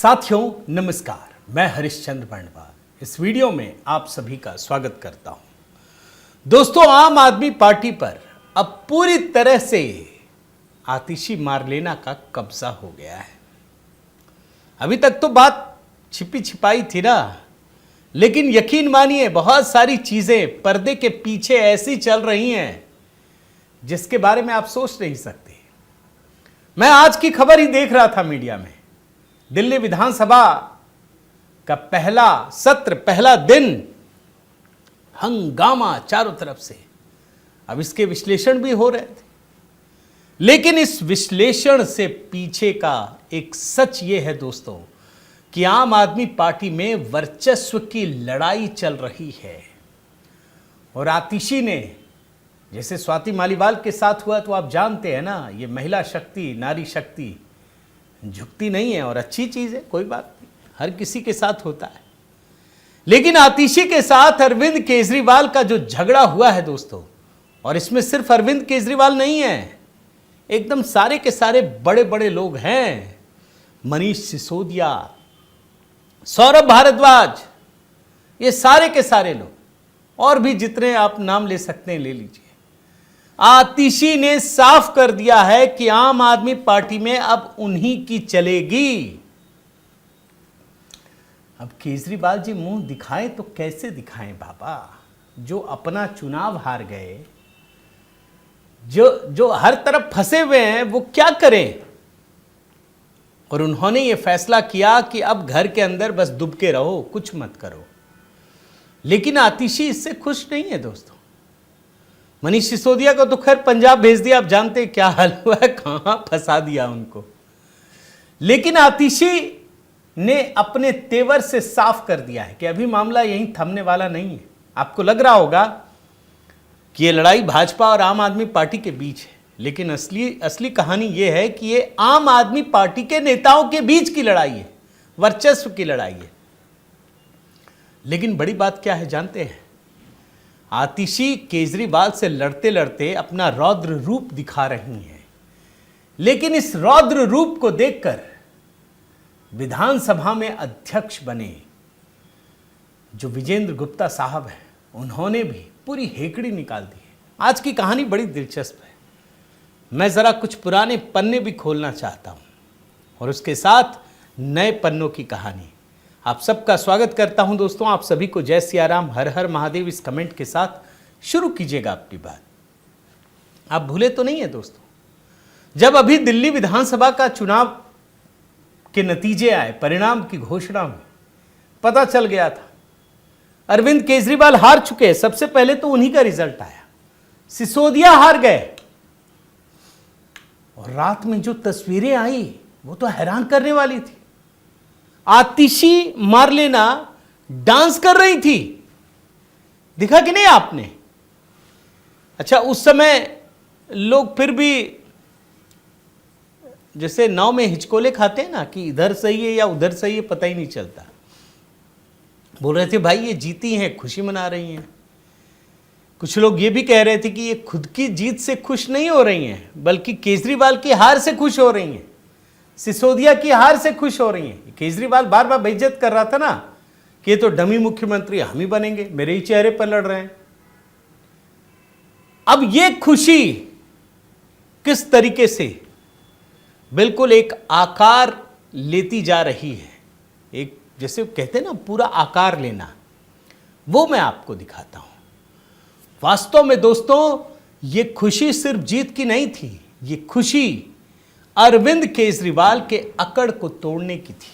साथियों नमस्कार, मैं हरिश्चंद्र बंडवाल इस वीडियो में आप सभी का स्वागत करता हूं। दोस्तों, आम आदमी पार्टी पर अब पूरी तरह से आतिशी मारलेना का कब्जा हो गया है। अभी तक तो बात छिपी छिपाई थी ना, लेकिन यकीन मानिए बहुत सारी चीजें पर्दे के पीछे ऐसी चल रही हैं जिसके बारे में आप सोच नहीं सकते। मैं आज की खबर ही देख रहा था मीडिया में। दिल्ली विधानसभा का पहला सत्र, पहला दिन, हंगामा चारों तरफ से। अब इसके विश्लेषण भी हो रहे थे, लेकिन इस विश्लेषण से पीछे का एक सच ये है दोस्तों कि आम आदमी पार्टी में वर्चस्व की लड़ाई चल रही है। और आतिशी ने, जैसे स्वाति मालीवाल के साथ हुआ, तो आप जानते हैं ना, ये महिला शक्ति, नारी शक्ति झुकती नहीं है और अच्छी चीज है, कोई बात नहीं, हर किसी के साथ होता है। लेकिन आतिशी के साथ अरविंद केजरीवाल का जो झगड़ा हुआ है दोस्तों, और इसमें सिर्फ अरविंद केजरीवाल नहीं है, एकदम सारे के सारे बड़े बड़े लोग हैं। मनीष सिसोदिया, सौरभ भारद्वाज, ये सारे के सारे लोग, और भी जितने आप नाम ले सकते हैं ले लीजिए। आतिशी ने साफ कर दिया है कि आम आदमी पार्टी में अब उन्हीं की चलेगी। अब केजरीवाल जी मुंह दिखाएं तो कैसे दिखाएं बाबा, जो अपना चुनाव हार गए, जो हर तरफ फंसे हुए हैं, वो क्या करें। और उन्होंने ये फैसला किया कि अब घर के अंदर बस दुबके रहो, कुछ मत करो। लेकिन आतिशी इससे खुश नहीं है दोस्तों। मनीष सिसोदिया को तो खैर पंजाब भेज दिया, आप जानते क्या हाल हुआ है, कहां फंसा दिया उनको। लेकिन आतिशी ने अपने तेवर से साफ कर दिया है कि अभी मामला यहीं थमने वाला नहीं है। आपको लग रहा होगा कि ये लड़ाई भाजपा और आम आदमी पार्टी के बीच है, लेकिन असली कहानी ये है कि ये आम आदमी पार्टी के नेताओं के बीच की लड़ाई है, वर्चस्व की लड़ाई है। लेकिन बड़ी बात क्या है जानते हैं? आतिशी केजरीवाल से लड़ते लड़ते अपना रौद्र रूप दिखा रही हैं। लेकिन इस रौद्र रूप को देखकर विधानसभा में अध्यक्ष बने जो विजेंद्र गुप्ता साहब हैं, उन्होंने भी पूरी हेकड़ी निकाल दी है। आज की कहानी बड़ी दिलचस्प है। मैं जरा कुछ पुराने पन्ने भी खोलना चाहता हूं और उसके साथ नए पन्नों की कहानी। आप सबका स्वागत करता हूं दोस्तों। आप सभी को जय सियाराम, हर हर महादेव इस कमेंट के साथ शुरू कीजिएगा अपनी बात। आप भूले तो नहीं है दोस्तों, जब अभी दिल्ली विधानसभा का चुनाव के नतीजे आए, परिणाम की घोषणा हुई, पता चल गया था अरविंद केजरीवाल हार चुके हैं। सबसे पहले तो उन्हीं का रिजल्ट आया, सिसोदिया हार गए। और रात में जो तस्वीरें आई वो तो हैरान करने वाली थी। आतिशी मारलेना डांस कर रही थी, दिखा कि नहीं आपने? अच्छा, उस समय लोग फिर भी जैसे नाव में हिचकोले खाते हैं ना, कि इधर सही है या उधर सही है, पता ही नहीं चलता। बोल रहे थे भाई ये जीती हैं, खुशी मना रही हैं। कुछ लोग ये भी कह रहे थे कि ये खुद की जीत से खुश नहीं हो रही हैं, बल्कि केजरीवाल की हार से खुश हो रही हैं, सिसोदिया की हार से खुश हो रही हैं। केजरीवाल बार बार बेइज्जत कर रहा था ना कि ये तो डमी मुख्यमंत्री, हम ही बनेंगे, मेरे ही चेहरे पर लड़ रहे हैं। अब ये खुशी किस तरीके से बिल्कुल एक आकार लेती जा रही है, एक जैसे कहते हैं ना पूरा आकार लेना, वो मैं आपको दिखाता हूं। वास्तव में दोस्तों ये खुशी सिर्फ जीत की नहीं थी, ये खुशी अरविंद केजरीवाल के अकड़ को तोड़ने की थी,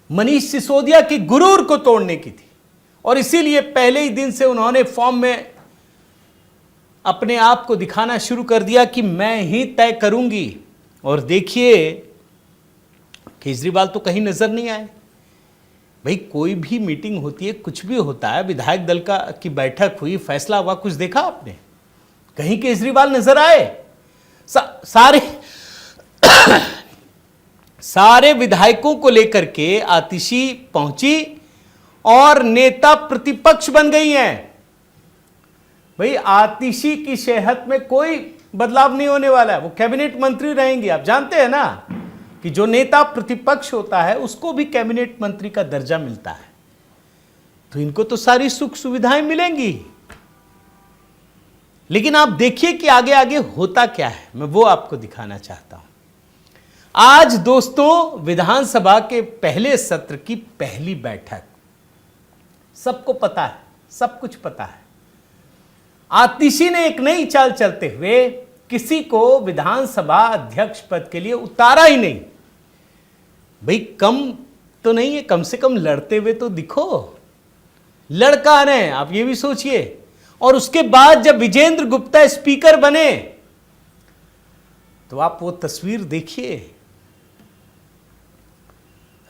मनीष सिसोदिया की गुरूर को तोड़ने की थी। और इसीलिए पहले ही दिन से उन्होंने फॉर्म में अपने आप को दिखाना शुरू कर दिया कि मैं ही तय करूंगी। और देखिए केजरीवाल तो कहीं नजर नहीं आए। भाई कोई भी मीटिंग होती है, कुछ भी होता है, विधायक दल की बैठक हुई, फैसला हुआ, कुछ देखा आपने? कहीं केजरीवाल नजर आए? सारे विधायकों को लेकर के आतिशी पहुंची और नेता प्रतिपक्ष बन गई हैं। भाई आतिशी की सेहत में कोई बदलाव नहीं होने वाला है, वो कैबिनेट मंत्री रहेंगी। आप जानते हैं ना कि जो नेता प्रतिपक्ष होता है उसको भी कैबिनेट मंत्री का दर्जा मिलता है, तो इनको तो सारी सुख सुविधाएं मिलेंगी। लेकिन आप देखिए कि आगे आगे होता क्या है, मैं वो आपको दिखाना चाहता हूं। आज दोस्तों विधानसभा के पहले सत्र की पहली बैठक, सबको पता है, सब कुछ पता है। आतिशी ने एक नई चाल चलते हुए किसी को विधानसभा अध्यक्ष पद के लिए उतारा ही नहीं। भाई कम तो नहीं है, कम से कम लड़ते हुए तो दिखो। लड़का रहे हैं, आप ये भी सोचिए। और उसके बाद जब विजेंद्र गुप्ता स्पीकर बने तो आप वो तस्वीर देखिए,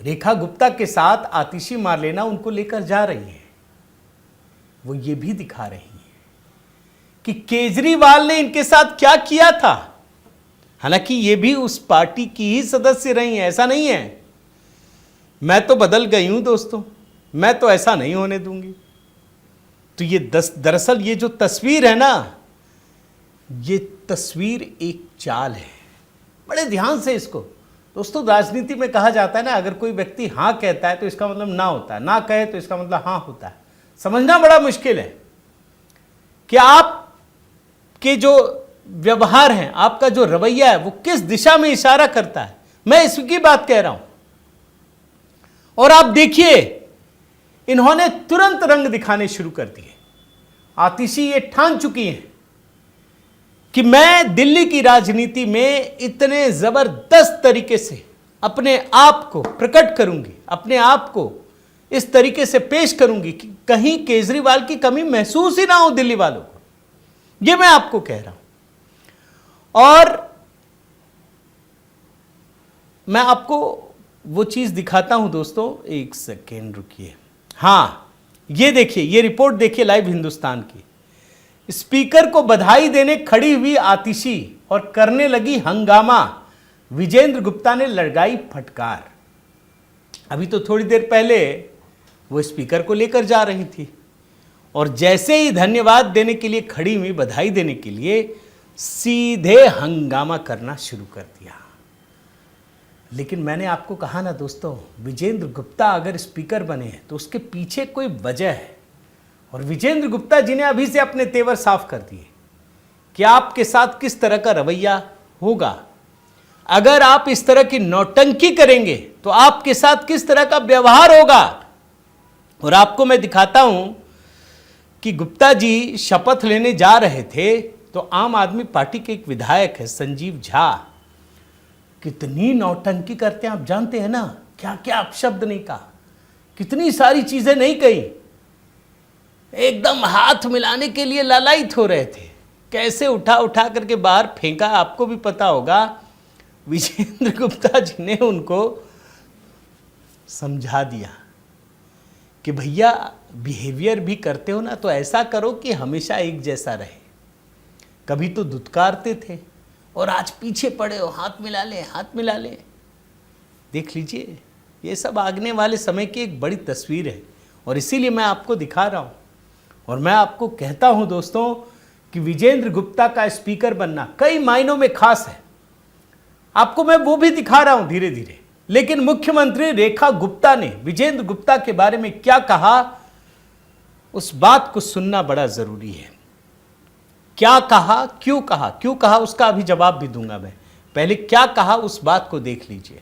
रेखा गुप्ता के साथ आतिशी मार्लेना उनको लेकर जा रही है। वो ये भी दिखा रही है कि केजरीवाल ने इनके साथ क्या किया था। हालांकि ये भी उस पार्टी की ही सदस्य रही हैं, ऐसा नहीं है मैं तो बदल गई हूं दोस्तों, मैं तो ऐसा नहीं होने दूंगी। तो ये दरअसल ये जो तस्वीर है ना, ये तस्वीर एक चाल है। बड़े ध्यान से इसको दोस्तों, राजनीति में कहा जाता है ना, अगर कोई व्यक्ति हाँ कहता है तो इसका मतलब ना होता है, ना कहे तो इसका मतलब हाँ होता है। समझना बड़ा मुश्किल है कि आप के जो व्यवहार हैं, आपका जो रवैया है, वो किस दिशा में इशारा करता है। मैं इसकी बात कह रहा हूं। और आप देखिए इन्होंने तुरंत रंग दिखाने शुरू कर दिए। आतिशी ये ठान चुकी हैं कि मैं दिल्ली की राजनीति में इतने जबरदस्त तरीके से अपने आप को प्रकट करूंगी, अपने आप को इस तरीके से पेश करूंगी कि कहीं केजरीवाल की कमी महसूस ही ना हो दिल्ली वालों को। ये मैं आपको कह रहा हूं। और मैं आपको वो चीज दिखाता हूं दोस्तों, एक सेकेंड रुकिए। हां, ये देखिए, ये रिपोर्ट देखिए लाइव हिंदुस्तान की। स्पीकर को बधाई देने खड़ी हुई आतिशी और करने लगी हंगामा, विजेंद्र गुप्ता ने लगाई फटकार। अभी तो थोड़ी देर पहले वो स्पीकर को लेकर जा रही थी और जैसे ही धन्यवाद देने के लिए खड़ी हुई, बधाई देने के लिए, सीधे हंगामा करना शुरू कर दिया। लेकिन मैंने आपको कहा ना दोस्तों, विजेंद्र गुप्ता अगर स्पीकर बने हैं तो उसके पीछे कोई वजह है। और विजेंद्र गुप्ता जी ने अभी से अपने तेवर साफ कर दिए कि आपके साथ किस तरह का रवैया होगा। अगर आप इस तरह की नौटंकी करेंगे तो आपके साथ किस तरह का व्यवहार होगा। और आपको मैं दिखाता हूं कि गुप्ता जी शपथ लेने जा रहे थे तो आम आदमी पार्टी के एक विधायक है संजीव झा, कितनी नौटंकी करते हैं आप जानते हैं ना। क्या क्या अपशब्द नहीं कहा, कितनी सारी चीजें नहीं कही, एकदम हाथ मिलाने के लिए लालायित हो रहे थे। कैसे उठा उठा करके बाहर फेंका, आपको भी पता होगा। विजेंद्र गुप्ता जी ने उनको समझा दिया कि भैया बिहेवियर भी करते हो ना तो ऐसा करो कि हमेशा एक जैसा रहे। कभी तो दुत्कारते थे और आज पीछे पड़े हो, हाथ मिला ले, हाथ मिला ले। देख लीजिए, ये सब आगने वाले समय की एक बड़ी तस्वीर है और इसीलिए मैं आपको दिखा रहा हूं। और मैं आपको कहता हूं दोस्तों कि विजेंद्र गुप्ता का स्पीकर बनना कई मायनों में खास है। आपको मैं वो भी दिखा रहा हूं धीरे धीरे। लेकिन मुख्यमंत्री रेखा गुप्ता ने विजेंद्र गुप्ता के बारे में क्या कहा, उस बात को सुनना बड़ा जरूरी है। क्या कहा, क्यों कहा, क्यों कहा, उसका अभी जवाब भी दूंगा मैं। पहले क्या कहा उस बात को देख लीजिए।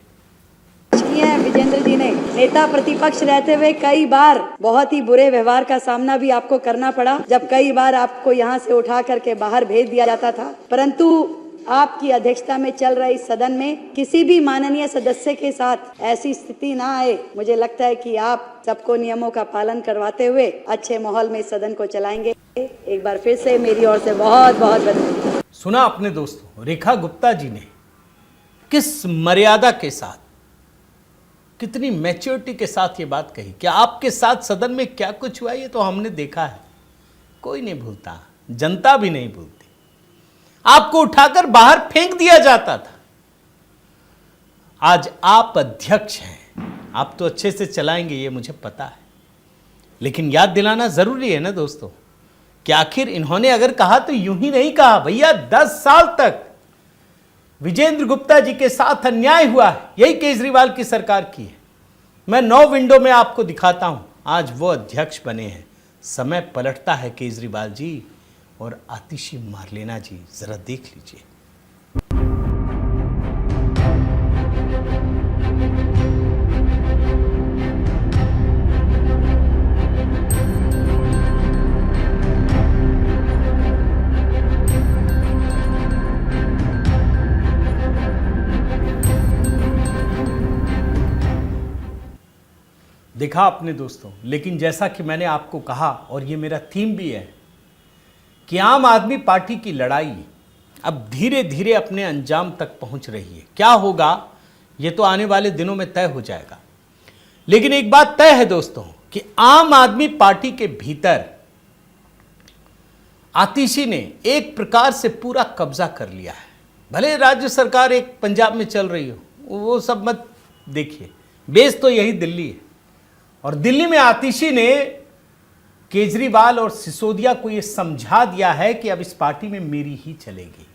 विजेंद्र जी ने नेता प्रतिपक्ष रहते हुए कई बार बहुत ही बुरे व्यवहार का सामना भी आपको करना पड़ा, जब कई बार आपको यहां से उठा करके बाहर भेज दिया जाता था। परंतु आपकी अध्यक्षता में चल रही सदन में किसी भी माननीय सदस्य के साथ ऐसी स्थिति ना आए। मुझे लगता है कि आप सबको नियमों का पालन करवाते हुए अच्छे माहौल में सदन को चलाएंगे। एक बार फिर से मेरी ओर से बहुत बहुत बधाई। सुना अपने दोस्तों, रेखा गुप्ता जी ने किस मर्यादा के साथ, कितनी मैच्योरिटी के साथ ये बात कही कि आपके साथ सदन में क्या कुछ हुआ ये तो हमने देखा है, कोई नहीं भूलता, जनता भी नहीं भूलती। आपको उठाकर बाहर फेंक दिया जाता था। आज आप अध्यक्ष हैं, आप तो अच्छे से चलाएंगे ये मुझे पता है। लेकिन याद दिलाना जरूरी है ना दोस्तों कि आखिर इन्होंने अगर कहा तो यूं ही नहीं कहा। भैया 10 साल तक विजेंद्र गुप्ता जी के साथ अन्याय हुआ है, यही केजरीवाल की सरकार की है। मैं 9 विंडो में आपको दिखाता हूं, आज वो अध्यक्ष बने हैं। समय पलटता है केजरीवाल जी और आतिशी मारलेना जी, जरा देख लीजिए। देखा आपने दोस्तों, लेकिन जैसा कि मैंने आपको कहा और ये मेरा थीम भी है कि आम आदमी पार्टी की लड़ाई अब धीरे धीरे अपने अंजाम तक पहुंच रही है। क्या होगा ये तो आने वाले दिनों में तय हो जाएगा, लेकिन एक बात तय है दोस्तों कि आम आदमी पार्टी के भीतर आतिशी ने एक प्रकार से पूरा कब्जा कर लिया है। भले राज्य सरकार एक पंजाब में चल रही हो, वो सब मत देखिए, बेस तो यही दिल्ली है। और दिल्ली में आतिशी ने केजरीवाल और सिसोदिया को यह समझा दिया है कि अब इस पार्टी में मेरी ही चलेगी।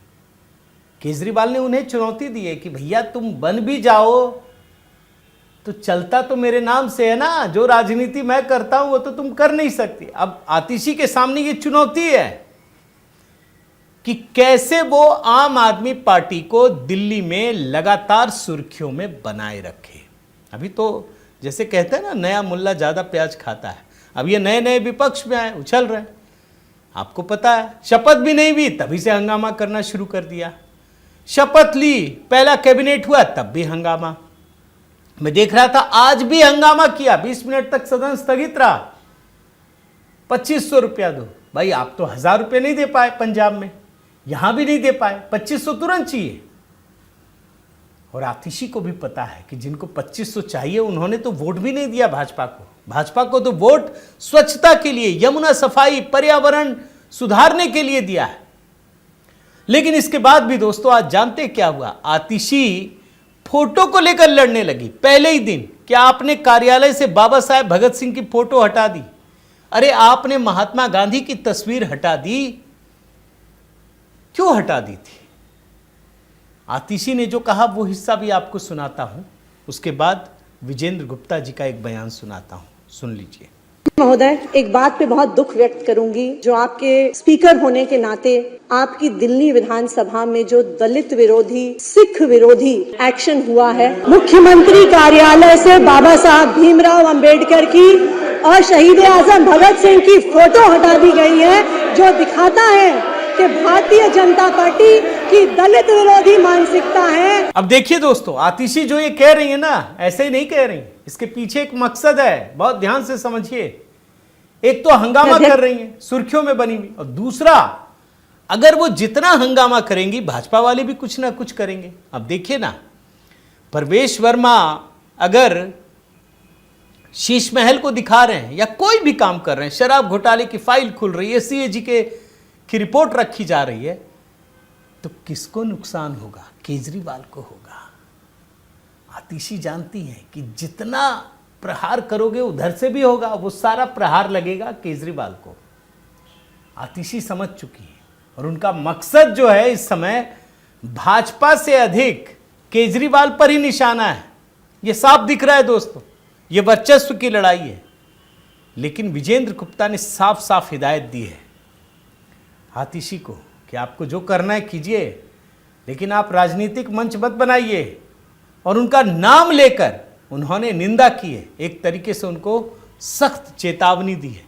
केजरीवाल ने उन्हें चुनौती दी है कि भैया तुम बन भी जाओ तो चलता तो मेरे नाम से है ना, जो राजनीति मैं करता हूं वो तो तुम कर नहीं सकती। अब आतिशी के सामने ये चुनौती है कि कैसे वो आम आदमी पार्टी को दिल्ली में लगातार सुर्खियों में बनाए रखे। अभी तो जैसे कहते हैं ना, नया मुल्ला ज्यादा प्याज खाता है। अब ये नए नए विपक्ष में आए, उछल रहे हैं। आपको पता है शपथ भी नहीं हुई तभी से हंगामा करना शुरू कर दिया। शपथ ली, पहला कैबिनेट हुआ तब भी हंगामा। मैं देख रहा था आज भी हंगामा किया, 20 मिनट तक सदन स्थगित रहा। 2500 रुपया दो भाई, आप तो 1000 रुपये नहीं दे पाए पंजाब में, यहां भी नहीं दे पाए, 2500 तुरंत चाहिए। और आतिशी को भी पता है कि जिनको 2500 चाहिए उन्होंने तो वोट भी नहीं दिया भाजपा को। भाजपा को तो वोट स्वच्छता के लिए, यमुना सफाई, पर्यावरण सुधारने के लिए दिया है। लेकिन इसके बाद भी दोस्तों आज जानते क्या हुआ, आतिशी फोटो को लेकर लड़ने लगी पहले ही दिन। क्या आपने कार्यालय से बाबा साहेब भगत सिंह की फोटो हटा दी? अरे आपने महात्मा गांधी की तस्वीर हटा दी, क्यों हटा दी थी? आतिशी ने जो कहा वो हिस्सा भी आपको सुनाता हूं, उसके बाद विजेंद्र गुप्ता जी का एक बयान सुनाता हूं, सुन लीजिए। महोदय, एक बात पे बहुत दुख व्यक्त करूंगी, जो आपके स्पीकर होने के नाते आपकी दिल्ली विधानसभा में जो दलित विरोधी, सिख विरोधी एक्शन हुआ है, मुख्यमंत्री कार्यालय से बाबा साहब भीमराव अंबेडकर की और शहीद आजम भगत सिंह की फोटो हटा दी गई है, जो दिखाता है कि भारतीय जनता पार्टी की दलित विरोधी मानसिकता है। अब देखिए दोस्तों, आतिशी जो ये कह रही है ना, ऐसे ही नहीं कह रही, इसके पीछे एक मकसद है, बहुत ध्यान से समझिए। एक तो हंगामा कर रही है, सुर्खियों में बनी हुई, और दूसरा अगर वो जितना हंगामा करेंगी भाजपा वाले भी कुछ ना कुछ करेंगे। अब देखिए ना, परवेश वर्मा अगर शीश महल को दिखा रहे हैं या कोई भी काम कर रहे हैं, शराब घोटाले की फाइल खुल रही है, सीएजी की रिपोर्ट रखी जा रही है, तो किसको नुकसान होगा? केजरीवाल को होगा। आतिशी जानती है कि जितना प्रहार करोगे उधर से भी होगा, वो सारा प्रहार लगेगा केजरीवाल को। आतिशी समझ चुकी है और उनका मकसद जो है इस समय भाजपा से अधिक केजरीवाल पर ही निशाना है। ये साफ दिख रहा है दोस्तों, ये वर्चस्व की लड़ाई है। लेकिन विजेंद्र गुप्ता ने साफ साफ हिदायत दी है आतिशी को कि आपको जो करना है कीजिए, लेकिन आप राजनीतिक मंच मत बनाइए। और उनका नाम लेकर उन्होंने निंदा की है, एक तरीके से उनको सख्त चेतावनी दी है।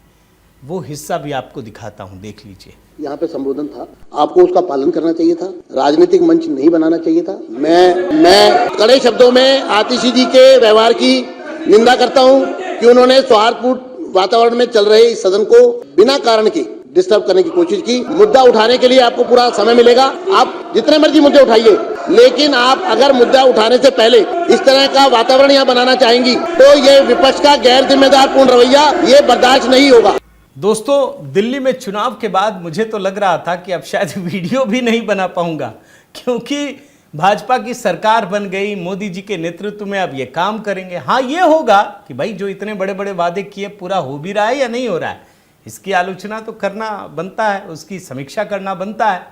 वो हिस्सा भी आपको दिखाता हूं, देख लीजिए। यहाँ पे संबोधन था, आपको उसका पालन करना चाहिए था, राजनीतिक मंच नहीं बनाना चाहिए था। मैं कड़े शब्दों में आतिशी जी के व्यवहार की निंदा करता हूँ कि उन्होंने सौहार्दपूर्ण वातावरण में चल रहे इस सदन को बिना कारण के डिस्टर्ब करने की कोशिश की। मुद्दा उठाने के लिए आपको पूरा समय मिलेगा, आप जितने मर्जी मुद्दे उठाइए, लेकिन आप अगर मुद्दा उठाने से पहले इस तरह का वातावरण यहाँ बनाना चाहेंगी तो ये विपक्ष का गैर जिम्मेदार पूर्ण रवैया ये बर्दाश्त नहीं होगा। दोस्तों, दिल्ली में चुनाव के बाद मुझे तो लग रहा था कि अब शायद वीडियो भी नहीं बना पाऊंगा, क्योंकि भाजपा की सरकार बन गई, मोदी जी के नेतृत्व में अब ये काम करेंगे। हाँ, ये होगा कि भाई जो इतने बड़े बड़े वादे किए पूरा हो भी रहा है या नहीं हो रहा है, इसकी आलोचना तो करना बनता है, उसकी समीक्षा करना बनता है।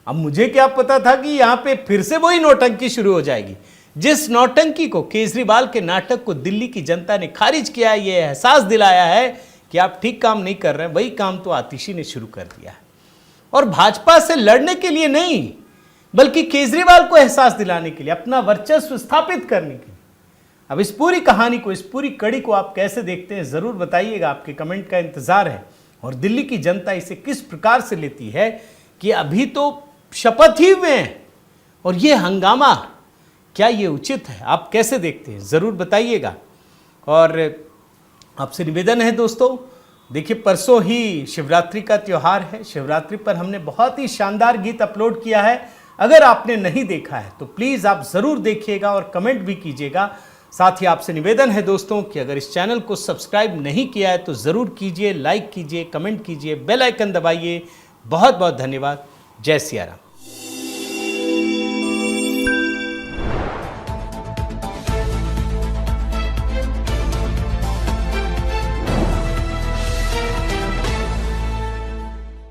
अब मुझे क्या पता था कि यहाँ पे फिर से वही नौटंकी शुरू हो जाएगी। जिस नौटंकी को केजरीवाल के नाटक को दिल्ली की जनता ने खारिज किया है, ये एहसास दिलाया है कि आप ठीक काम नहीं कर रहे हैं, वही काम तो आतिशी ने शुरू कर दिया है। और भाजपा से लड़ने के लिए नहीं, बल्कि केजरीवाल को एहसास दिलाने के लिए, अपना वर्चस्व स्थापित करने के लिए। अब इस पूरी कहानी को, इस पूरी कड़ी को आप कैसे देखते हैं जरूर बताइएगा, आपके कमेंट का इंतजार है। और दिल्ली की जनता इसे किस प्रकार से लेती है कि अभी तो शपथ ही हुए हैं और ये हंगामा, क्या ये उचित है? आप कैसे देखते हैं जरूर बताइएगा। और आपसे निवेदन है दोस्तों, देखिए परसों ही शिवरात्रि का त्यौहार है। शिवरात्रि पर हमने बहुत ही शानदार गीत अपलोड किया है। अगर आपने नहीं देखा है तो प्लीज़ आप ज़रूर देखिएगा और कमेंट भी कीजिएगा। साथ ही आपसे निवेदन है दोस्तों कि अगर इस चैनल को सब्सक्राइब नहीं किया है तो ज़रूर कीजिए, लाइक कीजिए, कमेंट कीजिए, बेल आइकन दबाइए। बहुत बहुत धन्यवाद। जय सिया राम।